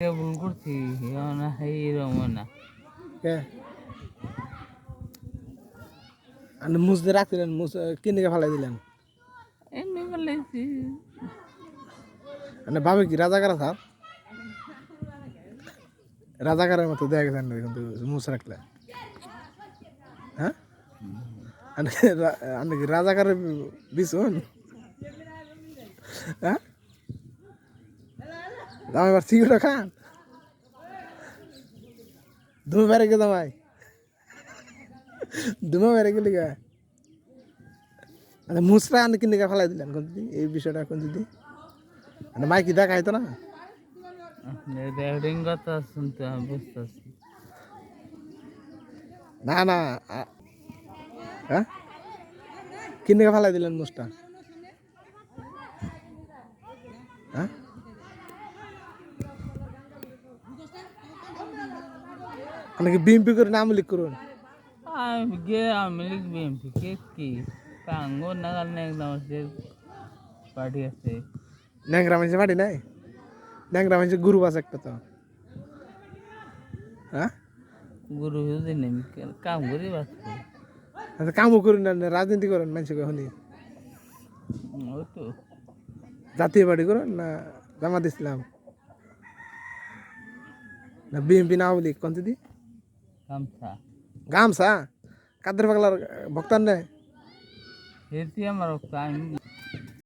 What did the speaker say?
ভুল করছি না এইরকম না কে আপনি মুছতে রাখছিলেন কিনে ফেলাই দিলেন এমনি বলেছি মানে ভাবে কি রাজাকার স্যার রাজাকারের মতো দেখা গেছেন কিন্তু মুছ রাখলে হ্যাঁ আপনি কি রাজাকারের বিছুন হ্যাঁ দাম এবার সিগারেট খান ধুমে বেড়ে গে দামাই ধুমে বেড়ে গেলি গা মানে মুসরা আনি কিনে ফেলাই দিলেন কোন দিদি এই বিষয়টা কোন দিদি মানে মাইকি দেখা হইতো না রেকর্ডিং কথা শুনতে আমি বুঝতেছি না না হ্যাঁ কিনে ফেলাই দিলেন মুসটা হ্যাঁ অনেকে বিএমপি করে নাম লিখ করুন আমি আমি লিখবি এমপি কে কি কাঙ্গো নাগাল একদম পার্টি আছে ন্যাংরা মানুষের বাড়ি নাই ন্যাংরা মানুষের গুরু আছে একটা তো হ্যাঁ গুরু যদি নেই কাম করি বাঁচবো আচ্ছা কামও করুন না রাজনীতি করেন মানুষকে শুনি ওই তো জাতীয় পার্টি করুন না জামাত ইসলাম না বিএমপি না আওয়ামী লীগ কোন দিদি গামছা গামছা কাদের পাগলার ভক্তান নেই সেটি আমার আমি